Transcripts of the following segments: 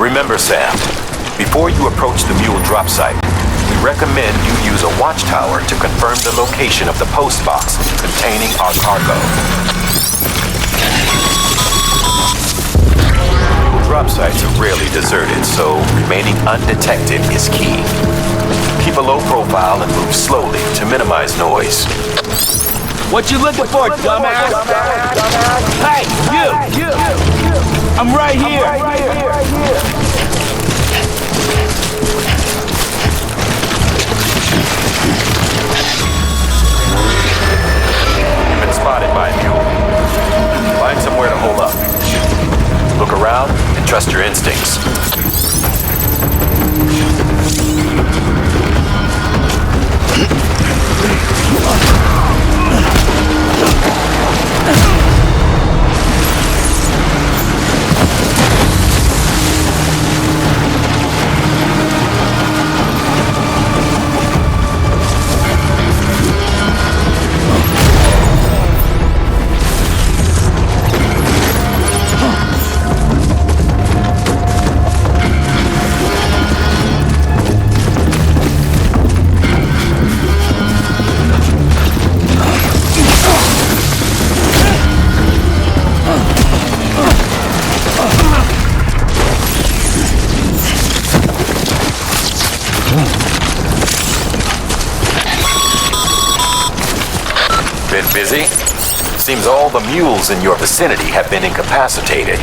Remember, Sam, before you approach the mule drop site, we recommend you use a watchtower to confirm the location of the post box containing our cargo. Drop sites are rarely deserted, so remaining undetected is key. Keep a low profile and move slowly to minimize noise. What you looking for, dumbass? Hey, you! I'm right here! You've been spotted by a mule. Find somewhere to hold up. Look around and trust your instincts. Busy? Seems all the mules in your vicinity have been incapacitated.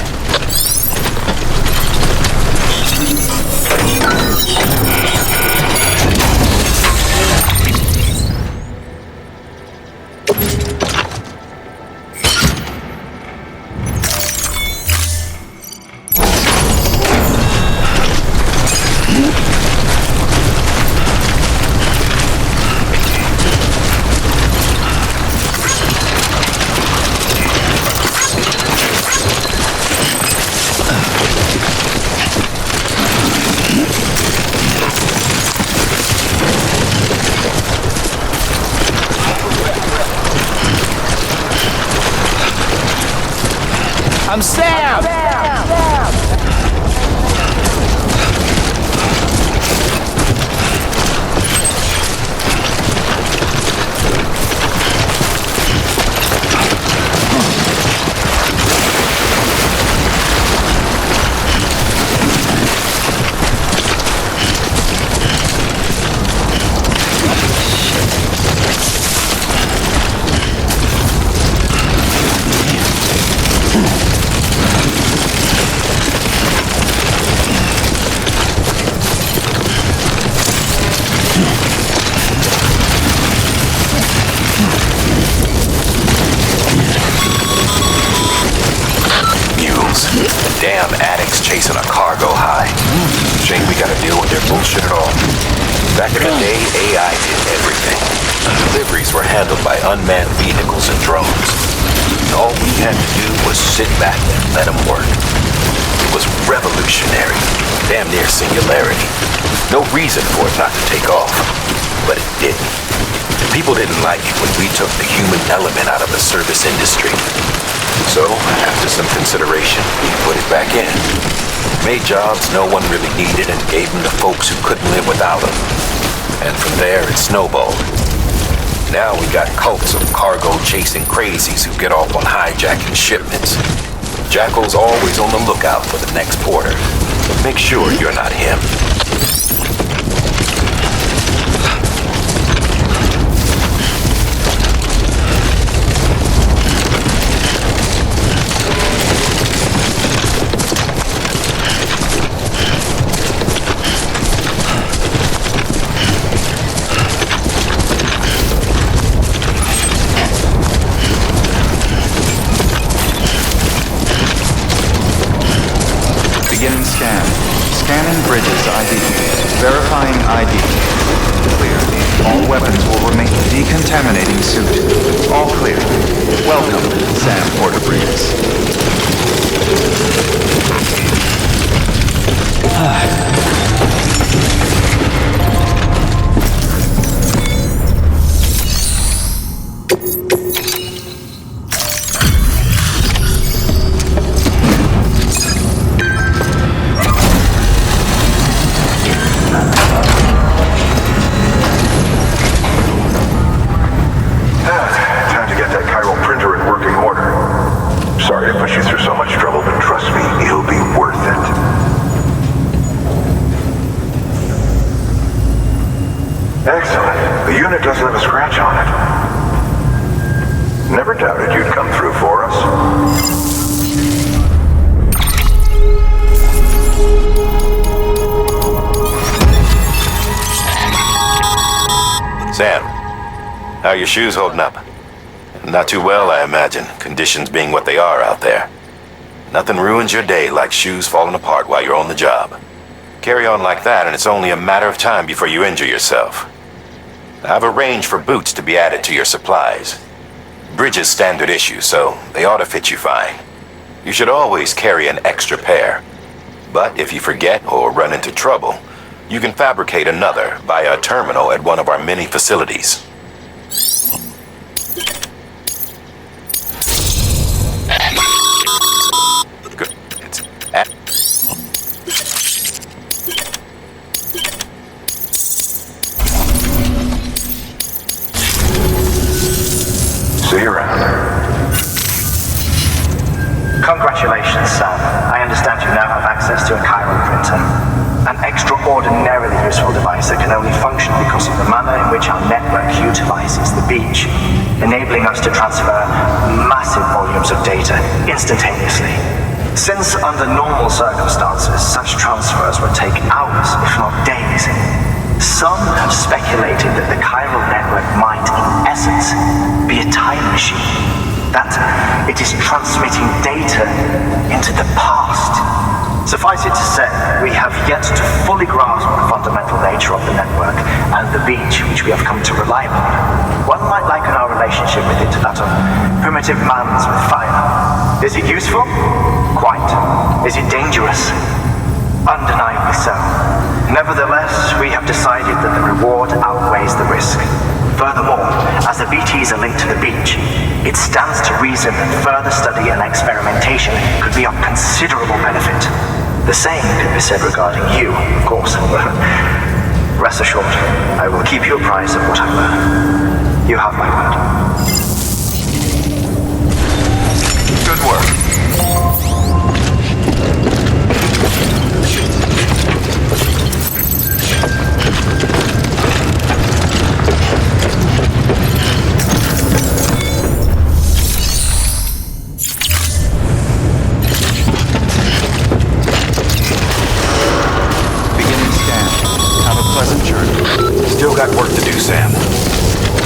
I'm Sam! Damn addicts chasing a cargo high. Shame we gotta deal with their bullshit at all. Back in the day, AI did everything. Deliveries were handled by unmanned vehicles and drones. All we had to do was sit back and let them work. It was revolutionary, damn near singularity. No reason for it not to take off, but it didn't. People didn't like it when we took the human element out of the service industry. So, after some consideration, we put it back in. Made jobs no one really needed and gave them to folks who couldn't live without them. And from there, it snowballed. Now we got cults of cargo-chasing crazies who get off on hijacking shipments. Jackal's always on the lookout for the next porter. Make sure you're not him. Beginning scan. Scanning bridges ID. Verifying ID. Clear. All weapons will remain decontaminating suit. All clear. Welcome, Sam Porter-Breeze. Excellent. The unit doesn't have a scratch on it. Never doubted you'd come through for us. Sam, how are your shoes holding up? Not too well, I imagine, conditions being what they are out there. Nothing ruins your day like shoes falling apart while you're on the job. Carry on like that and it's only a matter of time before you injure yourself. I've arranged for boots to be added to your supplies. Bridges standard issue, so they ought to fit you fine. You should always carry an extra pair. But if you forget or run into trouble, you can fabricate another via a terminal at one of our many facilities. Good. See you around. Congratulations, Sam. I understand you now have access to a chiral printer. An extraordinarily useful device that can only function because of the manner in which our network utilizes the beach, enabling us to transfer massive volumes of data instantaneously. Since under normal circumstances, such transfers would take hours, if not days, some have speculated that the chiral network might, in essence, be a time machine. That it is transmitting data into the past. Suffice it to say, we have yet to fully grasp the fundamental nature of the network and the beach which we have come to rely upon. One might liken our relationship with it to that of primitive mans with fire. Is it useful? Quite. Is it dangerous? Undeniably so. Nevertheless, we have decided that the reward outweighs the risk. Furthermore, as the BTs are linked to the beach, it stands to reason that further study and experimentation could be of considerable benefit. The same could be said regarding you, of course. Rest assured, I will keep you apprised of what I learn. You have my word. Good work. Still got work to do, Sam.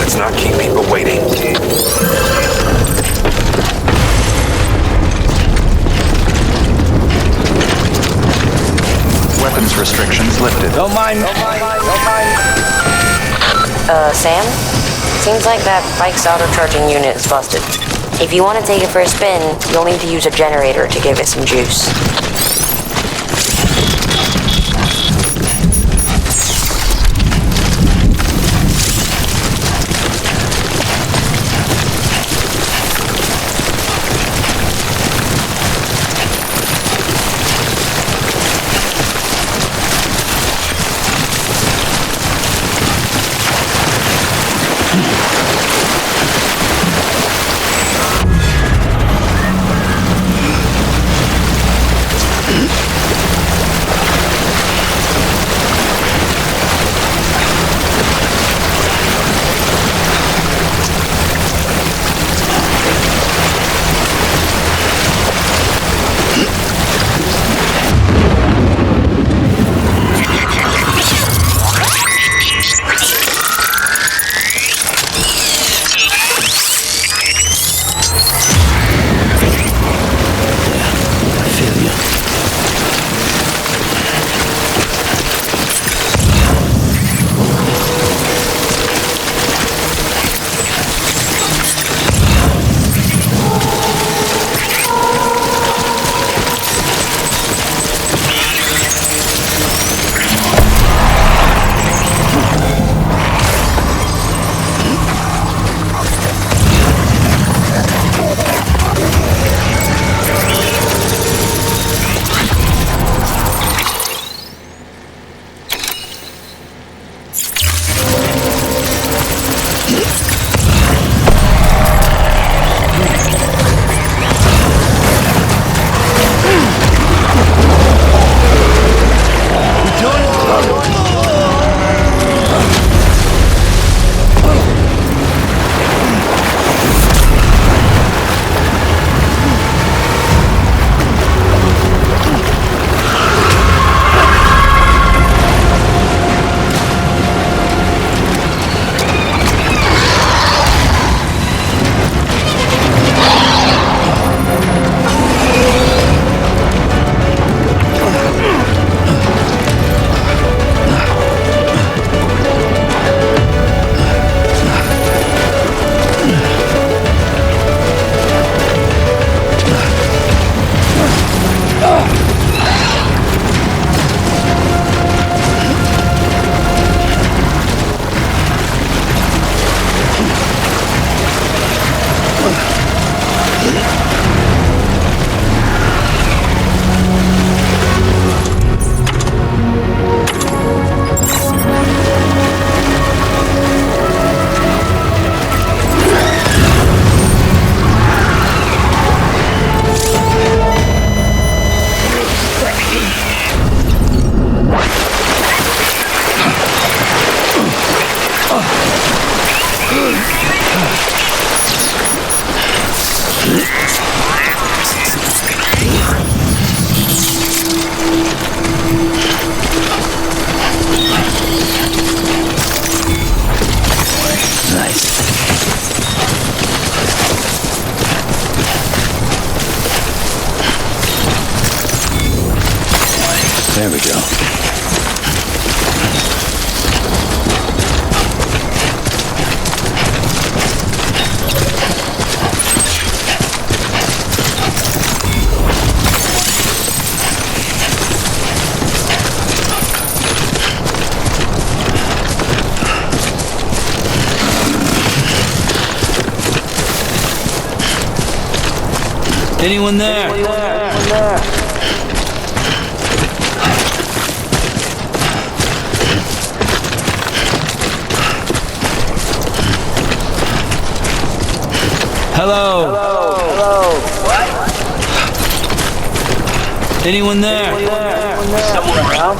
Let's not keep people waiting. Weapons restrictions lifted. Don't mind. Sam? Seems like that bike's auto-charging unit is busted. If you want to take it for a spin, you'll need to use a generator to give it some juice. we go. Anyone there? Hello? Hello? What? Anyone there? Someone around?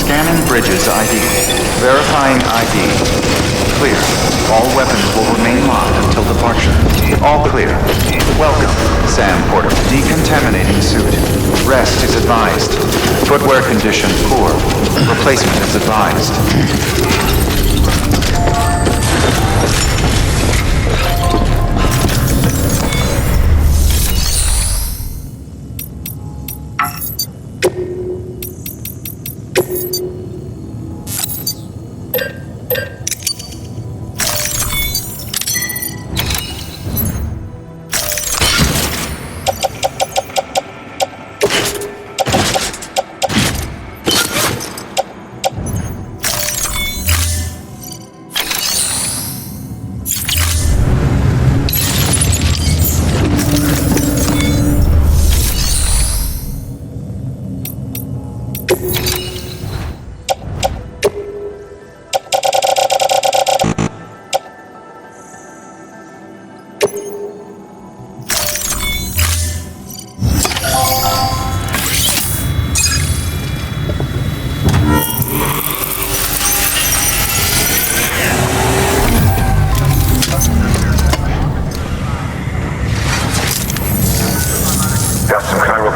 Scanning bridges ID. Verifying ID. Clear. All weapons will remain locked until departure. All clear. Welcome, Sam Porter. Decontaminating suit. Rest is advised. Footwear condition poor. Replacement is advised.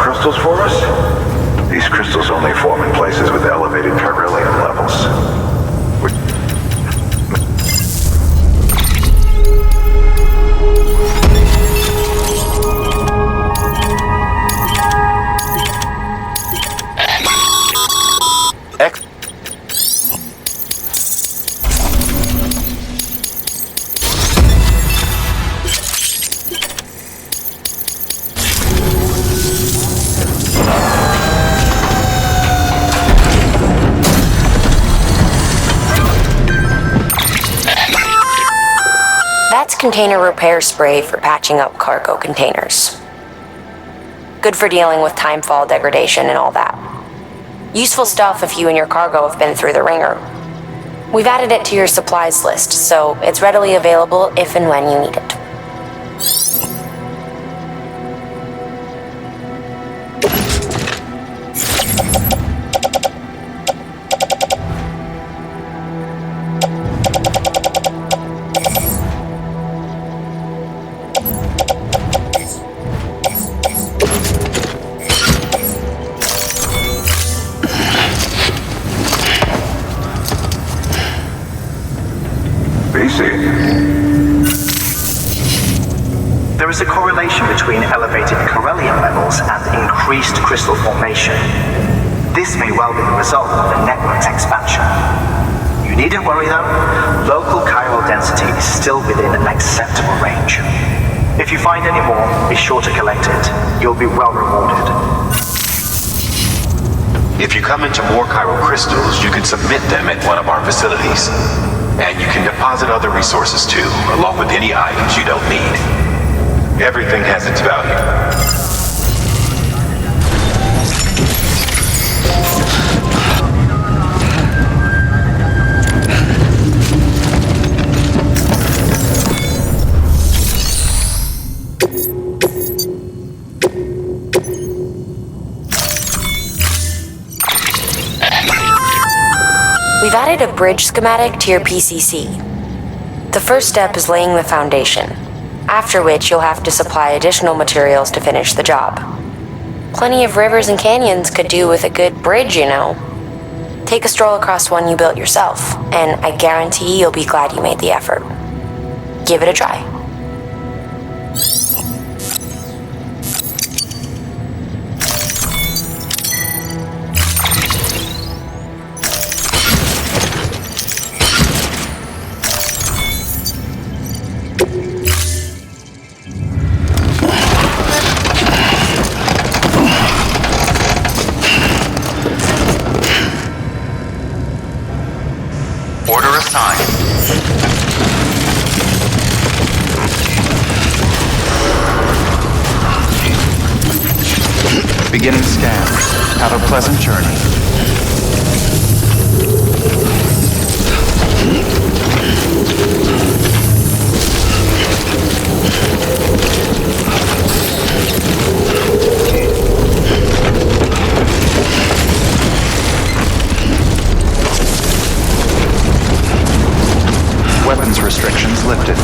crystals for us? These crystals only form in places with elevated beryllium levels. Container repair spray for patching up cargo containers. Good for dealing with timefall degradation and all that. Useful stuff if you and your cargo have been through the ringer. We've added it to your supplies list, so it's readily available if and when you need it. There is a correlation between elevated beryllium levels and increased crystal formation. This may well be the result of the network's expansion. You needn't worry though, local chiral density is still within an acceptable range. If you find any more, be sure to collect it. You'll be well rewarded. If you come into more chiral crystals, you can submit them at one of our facilities. And you can deposit other resources too, along with any items you don't need. Everything has its value. added a bridge schematic to your PCC. The first step is laying the foundation, after which you'll have to supply additional materials to finish the job. Plenty of rivers and canyons could do with a good bridge, you know. Take a stroll across one you built yourself, and I guarantee you'll be glad you made the effort. Give it a try. Order assigned. Beginning scan. Have a pleasant journey. Weapons restrictions lifted.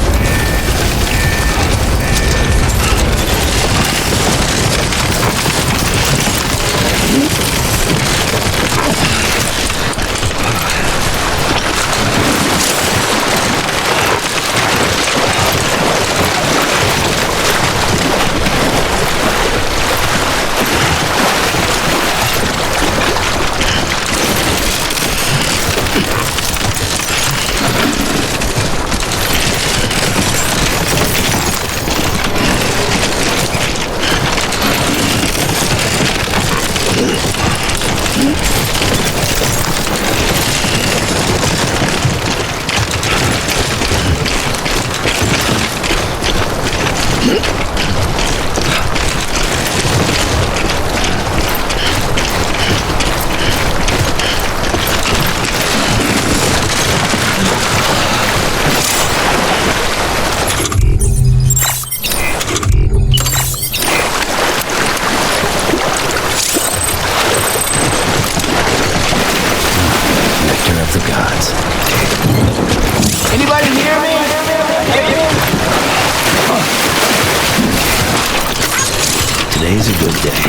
Today's a good day.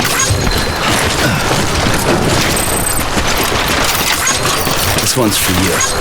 This one's for you.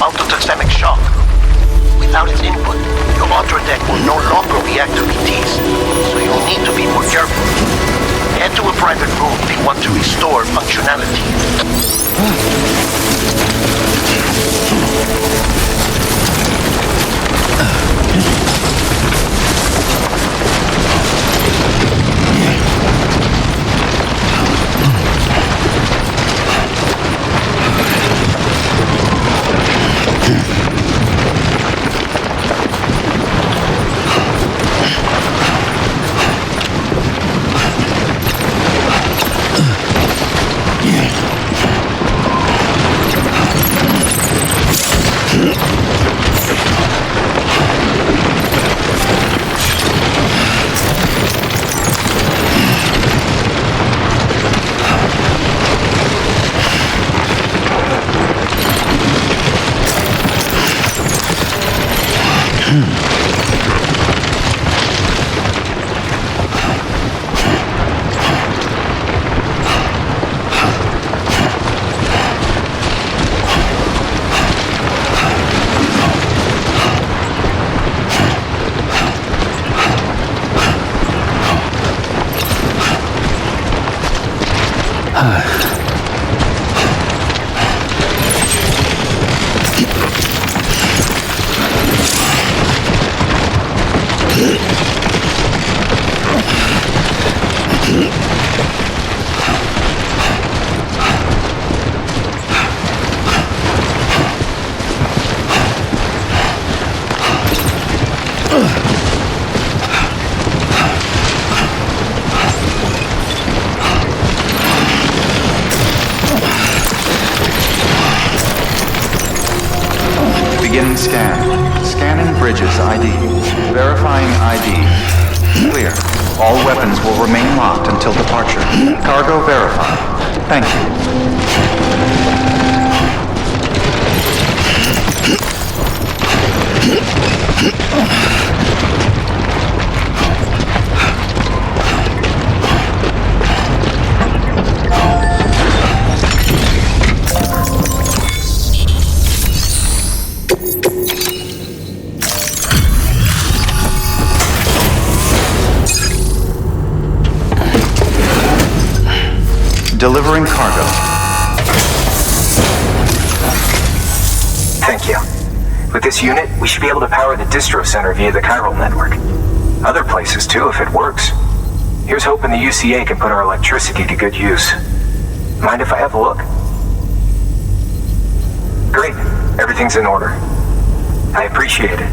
autotoxemic shock. Without its input, your ultra deck will no longer react to PTs, so you'll need to be more careful. Head to a private room if you want to restore functionality. Beginning scan. Scanning bridges ID. Verifying ID. Clear. All weapons will remain locked until departure. Cargo verified. Thank you. Delivering cargo. Thank you. With this unit, we should be able to power the distro center via the chiral network. Other places too, if it works. Here's hoping the UCA can put our electricity to good use. Mind if I have a look? Great. Everything's in order. I appreciate it.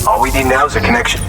All we need now is a connection.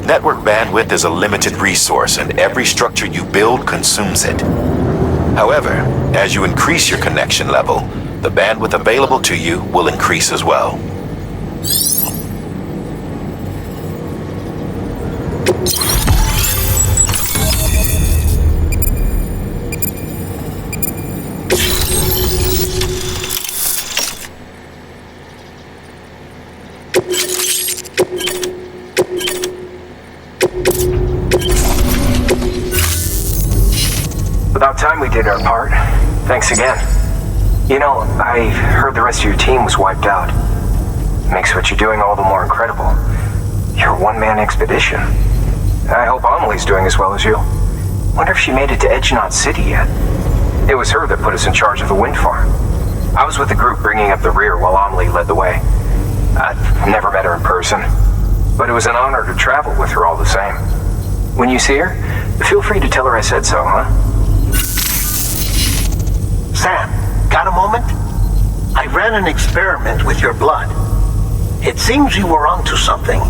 Network bandwidth is a limited resource, and every structure you build consumes it. However, as you increase your connection level, the bandwidth available to you will increase as well. About time we did our part. Thanks again. You know, I heard the rest of your team was wiped out. Makes what you're doing all the more incredible. You're a one-man expedition. I hope Amelie's doing as well as you. Wonder if she made it to Edgenot City yet. It was her that put us in charge of the wind farm. I was with the group bringing up the rear while Amelie led the way. I've never met her in person, but it was an honor to travel with her all the same. When you see her, feel free to tell her I said so, huh? an experiment with your blood. It seems you were onto something.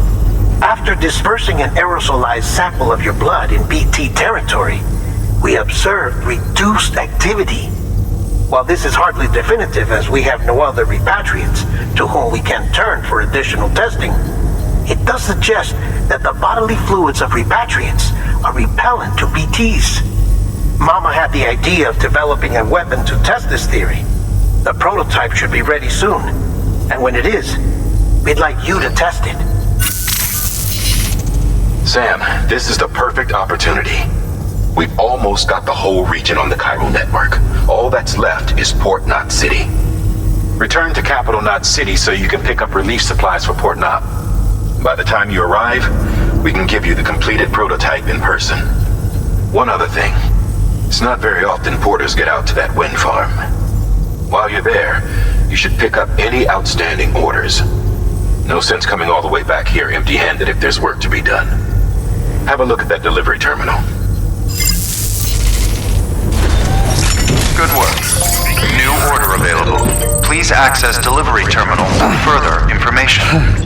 After dispersing an aerosolized sample of your blood in BT territory, we observed reduced activity. While this is hardly definitive as we have no other repatriants to whom we can turn for additional testing, it does suggest that the bodily fluids of repatriants are repellent to BTs. Mama had the idea of developing a weapon to test this theory. The prototype should be ready soon, and when it is, we'd like you to test it. Sam, this is the perfect opportunity. We've almost got the whole region on the Cairo network. All that's left is Port Knot City. Return to Capital Knot City so you can pick up relief supplies for Port Knot. By the time you arrive, we can give you the completed prototype in person. One other thing. It's not very often porters get out to that wind farm. While you're there, you should pick up any outstanding orders. No sense coming all the way back here empty-handed if there's work to be done. Have a look at that delivery terminal. Good work. New order available. Please access delivery terminal for further information.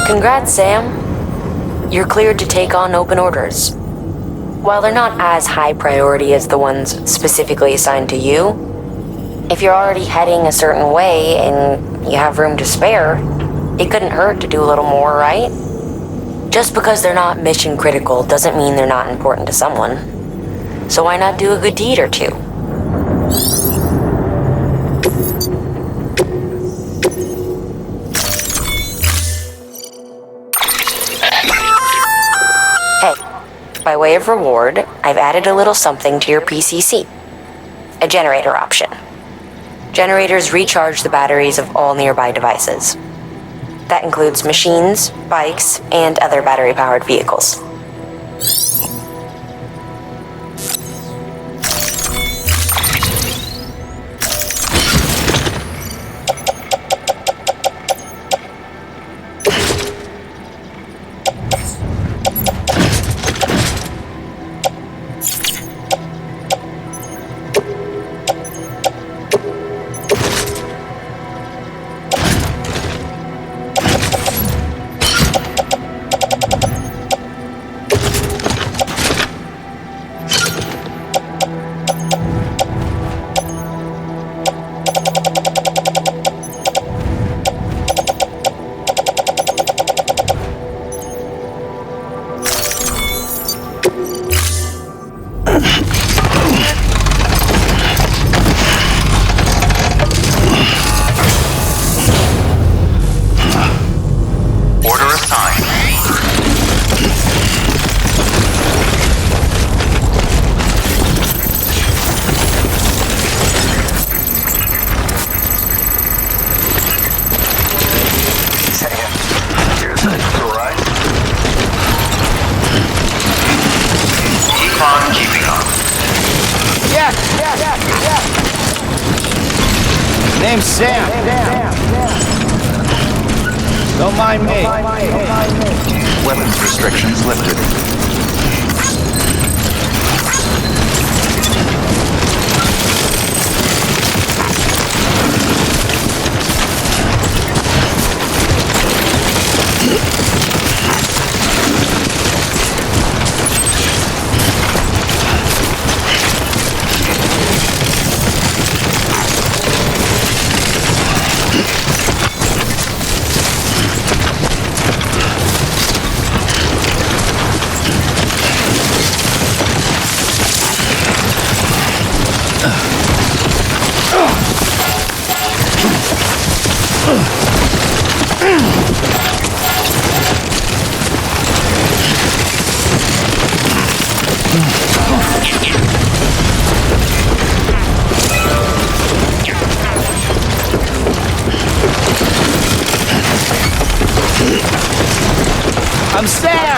Congrats, Sam. You're cleared to take on open orders. While they're not as high priority as the ones specifically assigned to you, if you're already heading a certain way and you have room to spare, it couldn't hurt to do a little more, right? Just because they're not mission critical doesn't mean they're not important to someone. So why not do a good deed or two? By way of reward, I've added a little something to your PCC. A generator option. Generators recharge the batteries of all nearby devices. That includes machines, bikes, and other battery-powered vehicles. Name's Sam. Don't mind me. Weapons restrictions lifted. I'm Sam!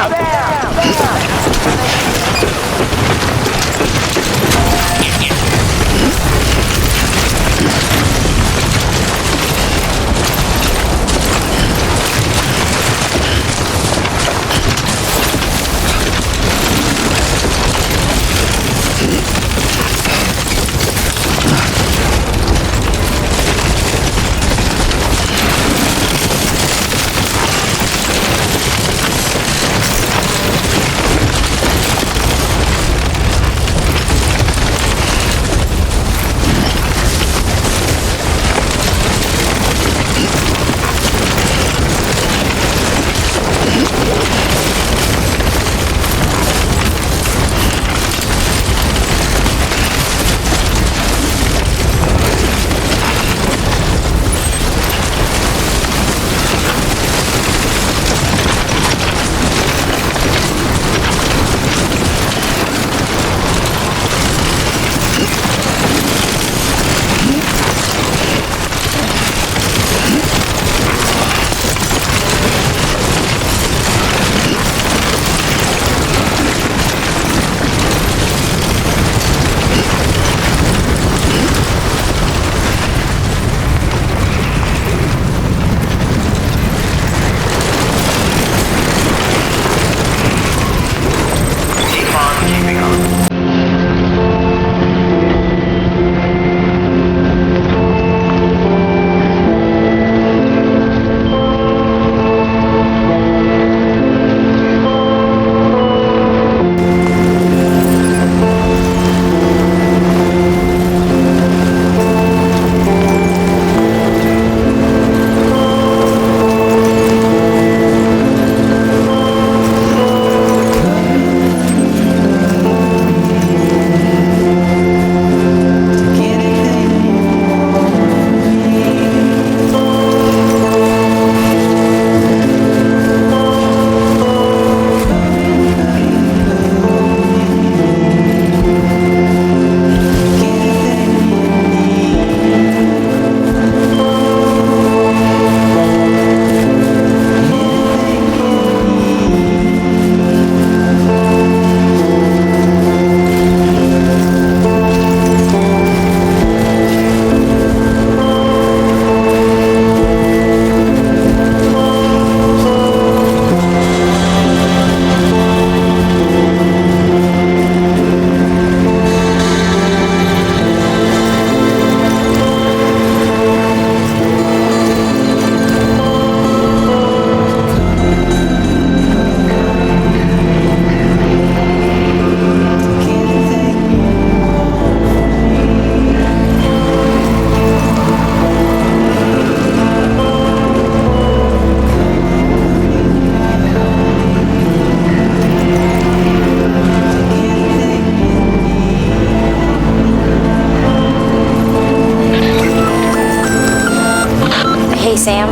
Sam,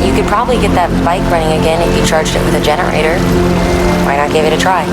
you could probably get that bike running again if you charged it with a generator. Why not give it a try?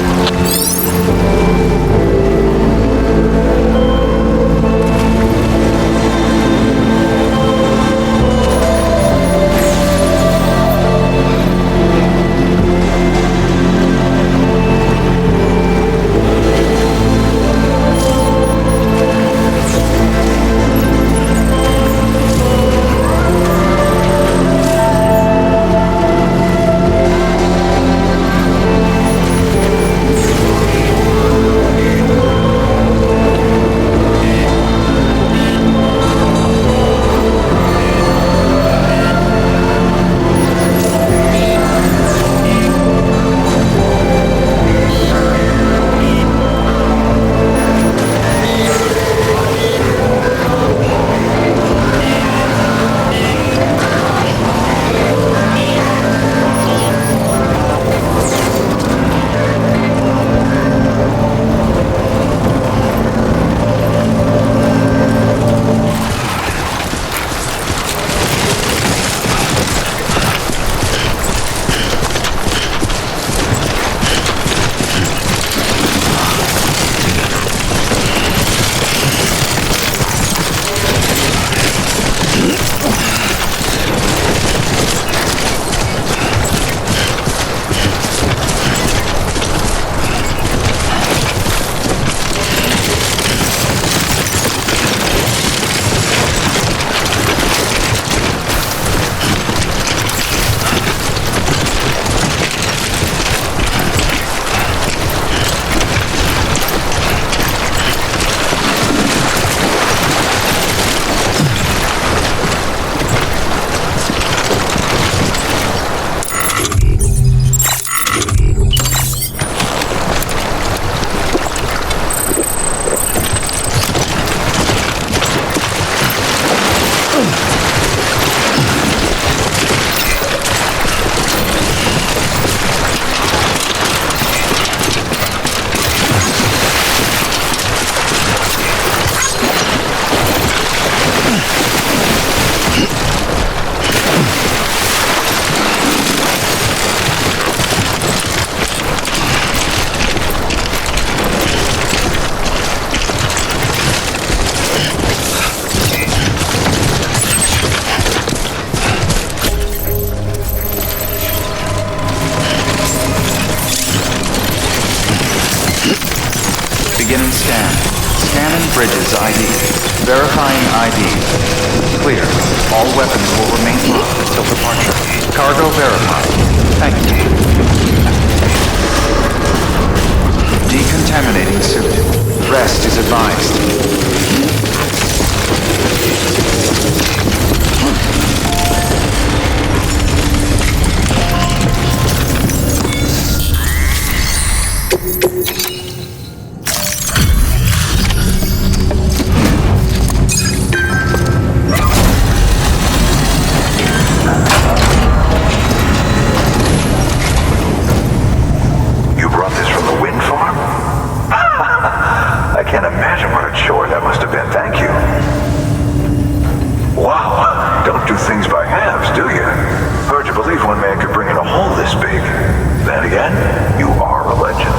Beginning scan. Scanning bridges ID. Verifying ID. Clear. All weapons will remain locked until departure. Cargo verified. Thank you. Decontaminating suit. Rest is advised. You brought this from the wind farm? I can't imagine what a chore that must have been. Thank you. Wow, don't do things by halves, do you? Hard to believe one man could bring in a hole this big. Then again, you are a legend.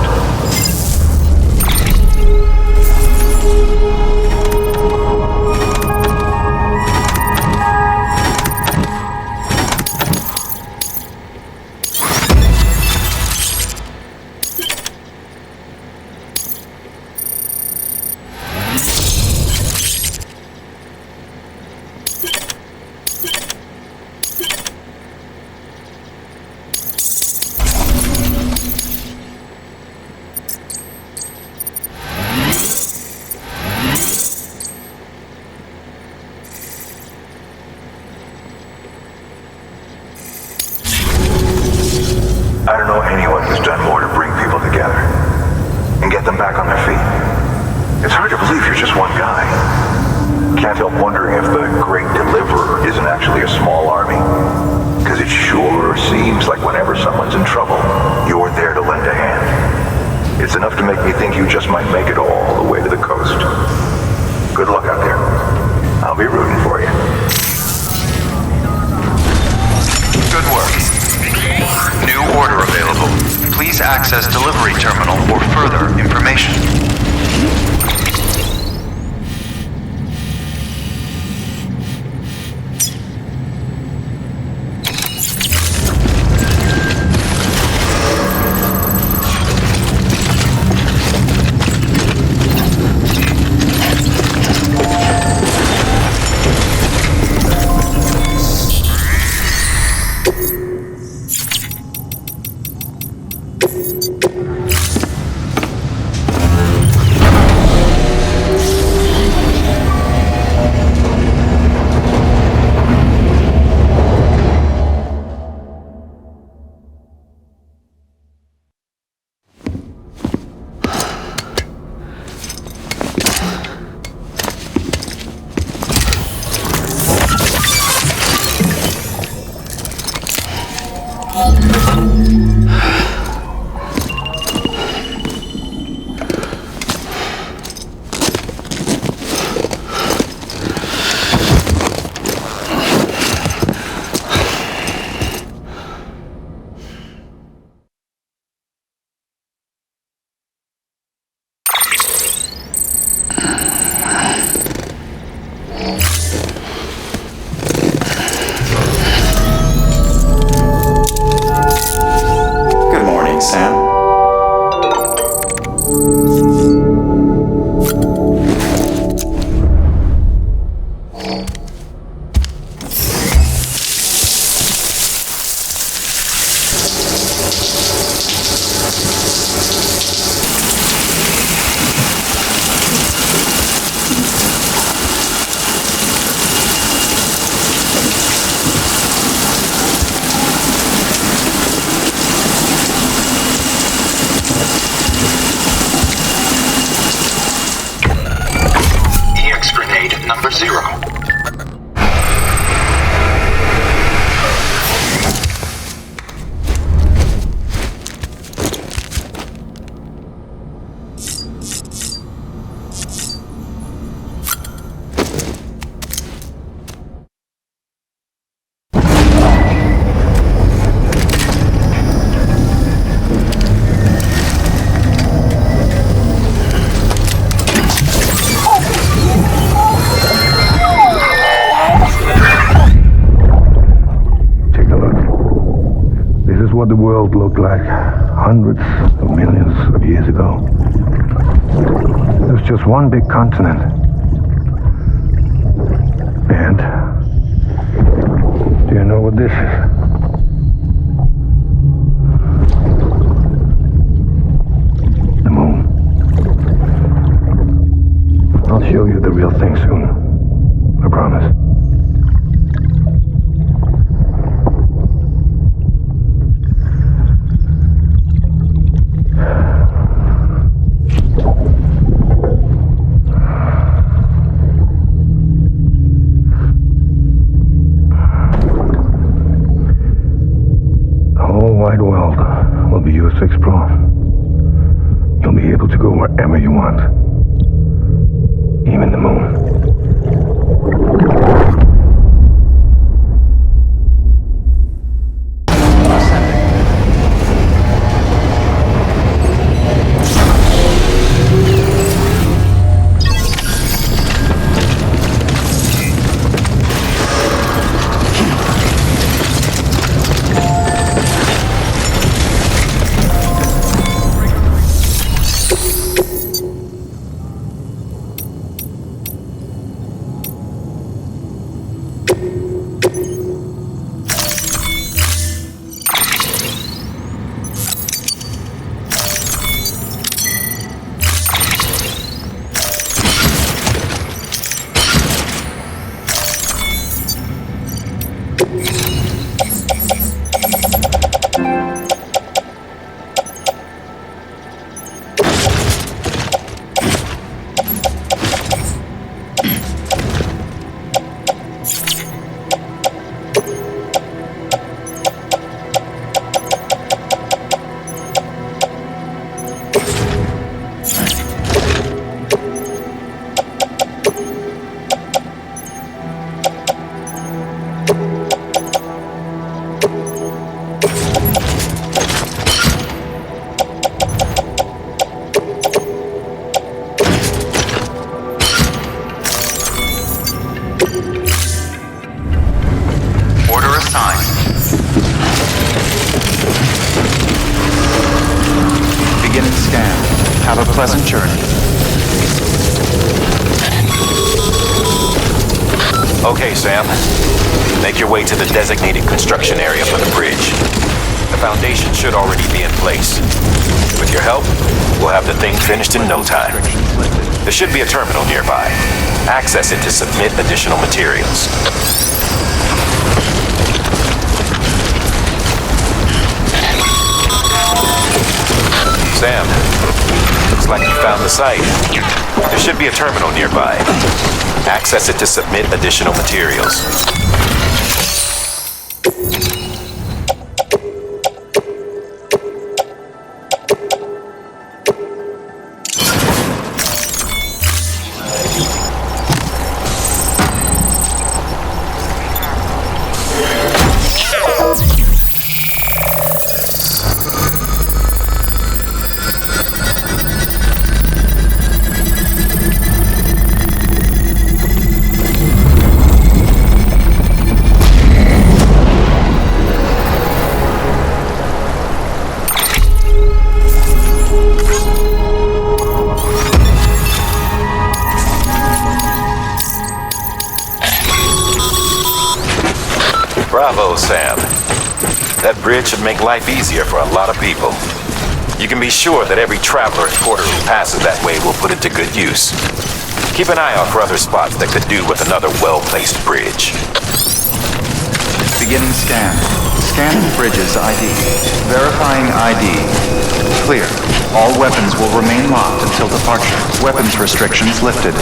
I don't know anyone who's done more to bring people together and get them back on their feet. It's hard to believe you're just one guy. Can't help wondering if the Great Deliverer isn't actually a small army. Because it sure seems like whenever someone's in trouble, you're there to lend a hand. It's enough to make me think you just might make it all the way to the coast. Good luck out there. I'll be rooting for you. Good work. New order available. Please access delivery terminal for further information. Number 0. What the world looked like hundreds of millions of years ago. just one big continent. And do you know what this is? The moon. I'll show you the real thing soon. I promise. Wide world will be yours to explore. You'll be able to go wherever you want. Even the moon. Pleasant journey. Okay, Sam. Make your way to the designated construction area for the bridge. The foundation should already be in place. With your help, we'll have the thing finished in no time. There should be a terminal nearby. Access it to submit additional materials. Sam, looks like you found the site. There should be a terminal nearby. Access it to submit additional materials. Bravo, Sam. That bridge should make life easier for a lot of people. You can be sure that every traveler and porter who passes that way will put it to good use. Keep an eye out for other spots that could do with another well-placed bridge. Beginning scan. Scanning bridges ID. Verifying ID. Clear. All weapons will remain locked until departure. Weapons restrictions lifted.